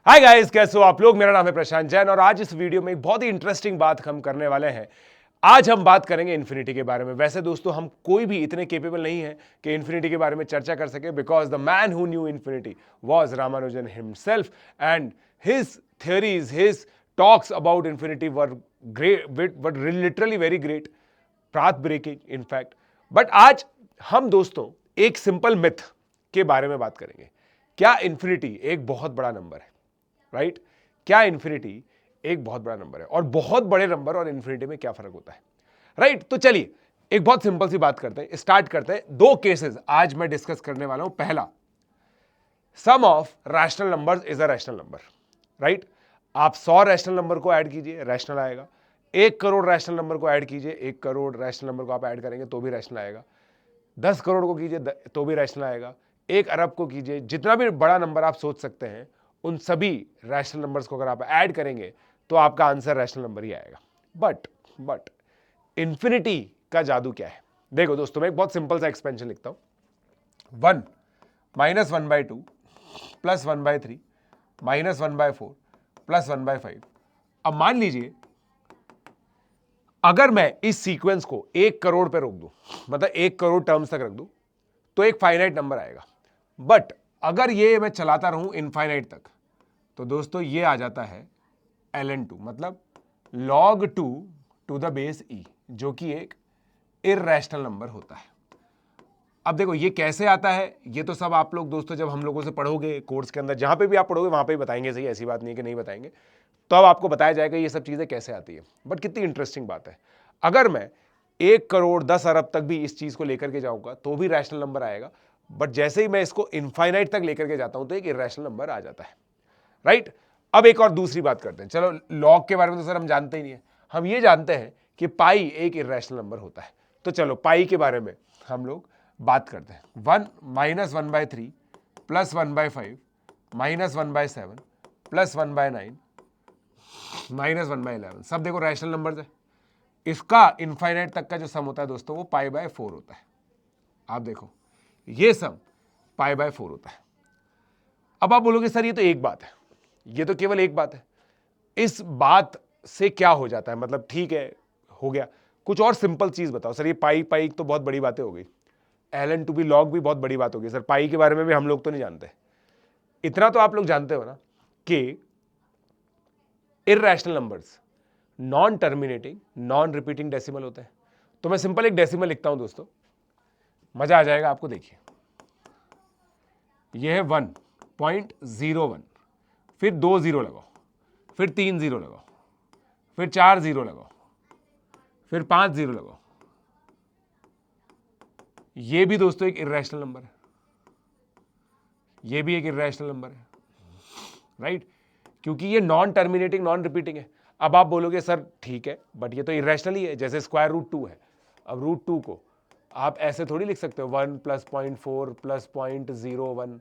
Hi guys, कैसे हो आप लोग। मेरा नाम है प्रशांत जैन और आज इस वीडियो में एक बहुत ही इंटरेस्टिंग बात हम करने वाले हैं। आज हम बात करेंगे इन्फिनिटी के बारे में। वैसे दोस्तों, हम कोई भी इतने केपेबल नहीं है कि इन्फिनिटी के बारे में चर्चा कर सके, because the man who knew infinity was Ramanujan himself and his theories, his talks about infinity were great, but literally very great, path breaking in fact. But आज हम दोस्तों एक सिंपल मिथ के बारे में बात करेंगे। क्या इन्फिनिटी एक बहुत बड़ा नंबर है? राइट? क्या इन्फिनिटी एक बहुत बड़ा नंबर है? और बहुत बड़े नंबर और इन्फिनिटी में क्या फर्क होता है? राइट? तो चलिए एक बहुत सिंपल सी बात करते हैं, स्टार्ट करते हैं। दो केसेस आज मैं डिस्कस करने वाला हूं। पहला, sum of rational numbers is a rational number. Right? आप 100 रैशनल नंबर को ऐड कीजिए, रैशनल आएगा। 1 करोड़ रैशनल नंबर को ऐड कीजिए, 1 करोड़ रैशनल नंबर को आप ऐड करेंगे तो भी रैशनल आएगा। 10 करोड़ को कीजिए तो भी रैशनल आएगा। 1 अरब को कीजिए, जितना भी बड़ा नंबर आप सोच सकते हैं, उन सभी रैशनल नंबर्स को अगर आप ऐड करेंगे तो आपका आंसर रैशनल नंबर ही आएगा। बट इंफिनिटी का जादू क्या है? देखो दोस्तों, मैं एक बहुत सिंपल सा एक्सपेंशन लिखता हूं। 1 माइनस 1/2 प्लस 1/3 माइनस 1/4 प्लस 1/5। अब मान लीजिए अगर मैं इस सीक्वेंस को 1 करोड़ पे रोक दूं, मतलब 1 करोड़ टर्म्स तक रख दूं, तो एक फाइनाइट नंबर आएगा। बट अगर ये मैं चलाता रहूं इनफाइनाइट तक, तो दोस्तों ये आ जाता है ln2, मतलब log 2 to the base e, जो कि एक इर्रेशनल नंबर होता है। अब देखो ये कैसे आता है, ये तो सब आप लोग दोस्तों जब हम लोगों से पढ़ोगे कोर्स के अंदर, जहां पे भी आप पढ़ोगे वहां पे भी बताएंगे। सही, ऐसी बात नहीं है कि नहीं बताएंगे, तो अब आपको बताया जाएगा ये सब चीजें कैसे आती है। बट कितनी इंटरेस्टिंग बात है, अगर मैं 1 करोड़ 10 अरब तक भी इस चीज को लेकर के जाऊंगा तो भी रैशनल नंबर आएगा। बट जैसे ही मैं इसको इनफाइनाइट तक लेकर के जाता हूं तो एक इर्रेशनल नंबर आ जाता है। राइट? अब एक और दूसरी बात करते हैं। चलो, लॉग के बारे में तो सर हम जानते ही नहीं है, हम ये जानते हैं कि पाई एक इर्रेशनल नंबर होता है। तो चलो पाई के बारे में हम लोग बात करते हैं। 1 minus 1/3 plus 1/5 minus 1/7 plus 1/9 minus 1/11, सब देखो रैशनल नंबर्स है। इसका इनफाइनाइट तक का जो सम होता है दोस्तों, वो π/4 होता है। आप देखो ये सम π/4 होता है। अब आप बोलोगे सर ये तो एक बात है, ये तो केवल एक बात है, इस बात से क्या हो जाता है? मतलब ठीक है, हो गया, कुछ और सिंपल चीज बताओ। सर ये पाई पाई तो बहुत बड़ी बातें हो गई, ln2 भी लॉग भी बहुत बड़ी बात होगी। सर पाई के बारे में भी हम लोग तो नहीं जानते। इतना तो आप लोग जानते हो ना कि irrational numbers non terminating non repeating decimal होते हैं। तो मैं सिंपल एक डेसिमल लिखता हूं दोस्तों, मजा आ जाएगा आपको। देखिए यह है 1.01, फिर 2 जीरो लगाओ, फिर 3 जीरो लगाओ, फिर 4 जीरो लगाओ, फिर 5 जीरो लगाओ। यह भी दोस्तों एक इर्रेशनल नंबर है, यह भी एक इर्रेशनल नंबर है। राइट? क्योंकि ये नॉन टर्मिनेटिंग नॉन रिपीटिंग है। अब आप बोलोगे सर ठीक है, बट ये तो इर्रेशनल ही है, जैसे √2 है। अब √2 को आप ऐसे थोड़ी लिख सकते हो 1 प्लस 0.4 प्लस 0.01,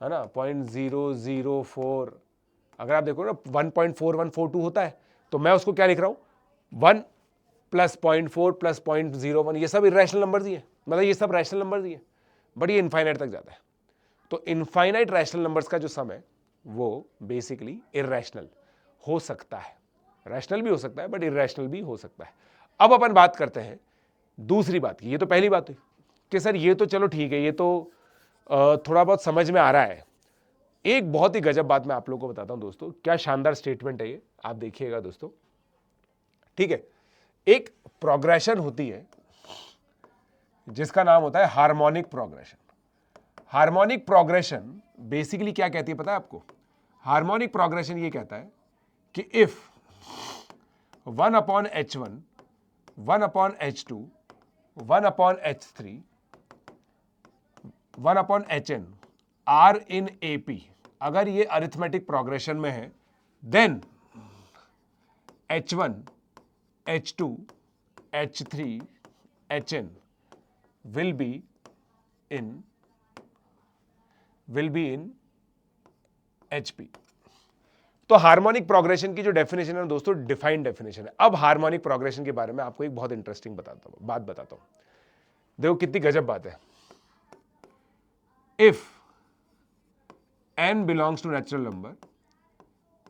है ना, 0.004। अगर आप देखो ना 1.4142 होता है, तो मैं उसको क्या लिख रहा हूं, 1 प्लस 0.4 प्लस 0.01। ये सब इर्रेशनल नंबर्स ही है, मतलब ये सब रैशनल नंबर्स ही है, बट ये इनफाइनाइट तक जाता है। तो इनफाइनाइट रैशनल नंबर्स का जो सम है वो बेसिकली इर्रेशनल हो सकता है। रैशनल भी हो सकता है बट इर्रेशनल भी हो सकता है। अब अपन बात करते हैं दूसरी बात की। ये तो पहली बात हुई कि सर ये तो चलो ठीक है, ये तो थोड़ा बहुत समझ में आ रहा है। एक बहुत ही गजब बात मैं आप लोगों को बताता हूं दोस्तों, क्या शानदार स्टेटमेंट है ये, आप देखिएगा दोस्तों। ठीक है, एक प्रोग्रेशन होती है जिसका नाम होता है harmonic progression. Harmonic progression basically क्या कहती है पता है आपको? हार्मोनिक प्रोग्रेशन ये कहता है कि if 1/h1 1/h2 1/h3 1/hn are in AP, अगर ये अरिथमेटिक प्रोग्रेशन में है, then h1 h2 h3 hn will be in HP। तो हार्मोनिक प्रोग्रेशन की जो डेफिनेशन है दोस्तों, डिफाइंड डेफिनेशन है। अब हार्मोनिक प्रोग्रेशन के बारे में आपको एक बहुत इंटरेस्टिंग बात बताता हूं। देखो कितनी गजब बात है। If n belongs to natural number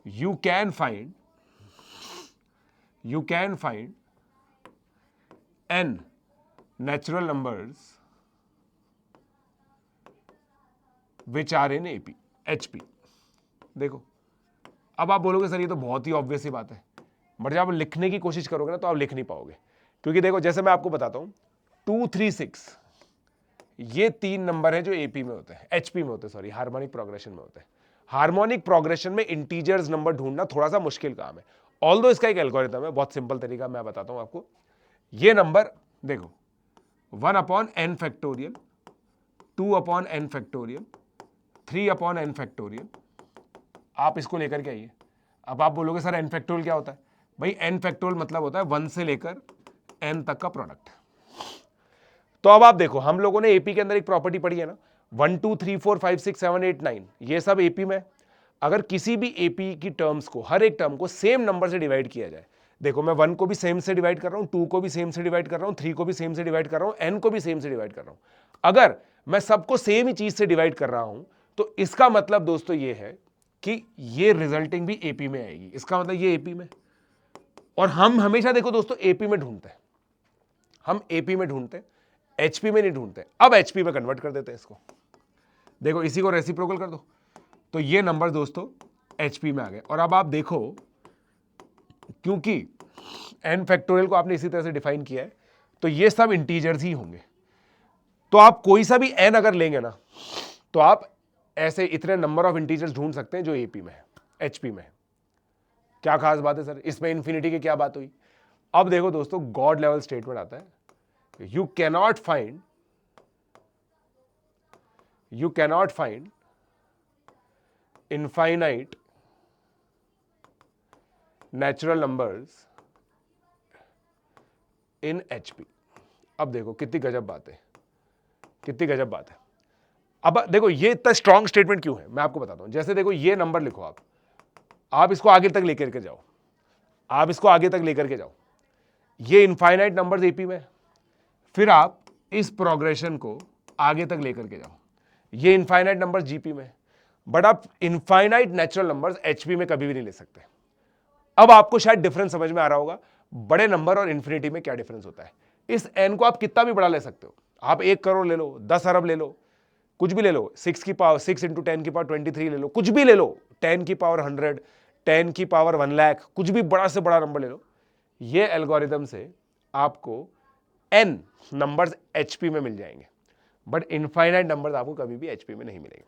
you can find n natural numbers which are in AP HP। देखो अब आप बोलोगे सर ये तो बहुत ही ऑब्वियस ही बात है, बट जब आप लिखने की कोशिश करोगे ना तो आप लिख नहीं पाओगे, क्योंकि देखो जैसे मैं आपको बताता हूं 2, 3, 6 ये 3 नंबर है जो एपी में होते हैं, एचपी में होते हैं, सॉरी हार्मोनिक प्रोग्रेशन में होते हैं। हार्मोनिक प्रोग्रेशन में इंटीजर्स नंबर ढूंढना थोड़ा सा मुश्किल काम है, ऑल्दो इसका एक एल्गोरिथम है, बहुत सिंपल तरीका मैं बताता हूं आपको। ये नंबर देखो 1/n factorial, 2/n factorial, 3/n factorial, आप इसको लेकर के आइए। अब आप बोलोगे सर n फैक्टोरियल क्या होता है? भाई n फैक्टोरियल मतलब होता है 1 से लेकर n तक का प्रोडक्ट। तो अब आप देखो हम लोगों ने एपी के अंदर एक प्रॉपर्टी पढ़ी है ना, 1 2 3 4 5 6 7 8 9 ये सब एपी में। अगर किसी भी एपी की टर्म्स को, हर एक टर्म को सेम नंबर से डिवाइड किया जाए, देखो मैं 1 को भी सेम से डिवाइड कर रहा हूं, 2 को भी सेम से डिवाइड कर रहा हूं, 3 को भी सेम से डिवाइड कर रहा हूं, n को भी सेम से डिवाइड कर रहा हूं, अगर मैं सबको सेम ही चीज से डिवाइड कर रहा हूं तो इसका मतलब दोस्तों ये है कि ये रिजल्टिंग भी एपी में आएगी। इसका मतलब ये एपी में, और हम हमेशा देखो दोस्तों एपी में ढूंढते हैं, हम एपी में ढूंढते हैं, एचपी में नहीं ढूंढते। अब एचपी में कन्वर्ट कर देते हैं इसको, देखो इसी को रेसिप्रोकल कर दो तो ये नंबर दोस्तों एचपी में आ गए। और अब आप देखो क्योंकि n फैक्टोरियल को आपने इसी तरह से डिफाइन किया है तो ये सब इंटीजर्स ही होंगे, तो आप कोई सा भी n अगर लेंगे ना तो आप ऐसे इतने नंबर ऑफ इंटीजर्स ढूंढ सकते हैं जो एपी में है, एचपी में है। क्या खास बात है सर इसमें, इन्फिनिटी की क्या बात हुई? अब देखो दोस्तों गॉड लेवल स्टेटमेंट आता है, you cannot find infinite natural numbers in HP। अब देखो कितनी गजब बात है, कितनी गजब बात है। अब देखो ये इतना स्ट्रॉन्ग स्टेटमेंट क्यों है मैं आपको बताता हूं। जैसे देखो ये नंबर लिखो, आप इसको आगे तक लेकर के जाओ, आप इसको आगे तक लेकर के जाओ, ये इनफाइनाइट नंबर्स एपी में, फिर आप इस प्रोग्रेशन को आगे तक लेकर के जाओ, ये इनफाइनाइट नंबर्स जीपी में, बट आप इनफाइनाइट नेचुरल नंबर्स एचपी में कभी भी नहीं ले सकते। अब आपको शायद डिफरेंस समझ में आ रहा होगा, बड़े नंबर और इन्फिनिटी में क्या डिफरेंस होता है। इस एन को आप कितना भी बड़ा ले सकते हो, आप 1 करोड़ ले लो, 10 अरब ले लो, कुछ भी ले लो, 6 की पावर 6 इंटू 10 की पावर 23 ले लो, कुछ भी ले लो, 10 की पावर 100, 10 की पावर 1 लाख, कुछ भी बड़ा से बड़ा नंबर ले लो, ये एल्गोरिदम से आपको n नंबर्स एचपी में मिल जाएंगे, बट इनफाइनाइट नंबर्स आपको कभी भी एचपी में नहीं मिलेंगे।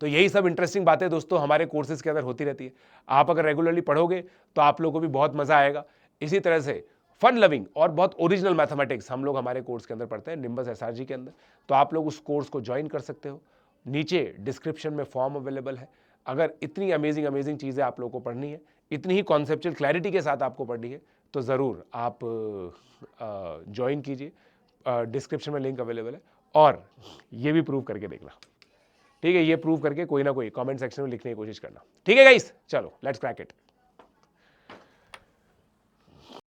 तो यही सब इंटरेस्टिंग बातें दोस्तों हमारे कोर्सेज के अंदर होती रहती है। आप अगर रेगुलरली पढ़ोगे तो आप लोगों को भी बहुत मजा आएगा। इसी तरह से फन लविंग और बहुत ओरिजिनल मैथमेटिक्स हम लोग हमारे कोर्स के अंदर पढ़ते हैं, निम्बस एसआरजी के अंदर, तो आप लोग उस कोर्स को ज्वाइन कर सकते हो। नीचे डिस्क्रिप्शन में फॉर्म अवेलेबल है। अगर इतनी अमेजिंग चीज़ें आप लोगों को पढ़नी है, इतनी ही कॉन्सेप्चुअल क्लैरिटी के साथ आपको पढ़नी है, तो ज़रूर आप ज्वाइन कीजिए। डिस्क्रिप्शन में लिंक अवेलेबल है, और ये भी प्रूव करके देखना, ठीक है? ये प्रूव करके कोई ना कोई कमेंट सेक्शन में लिखने की कोशिश करना, ठीक है गाइस? चलो लेट्स क्रैक इट।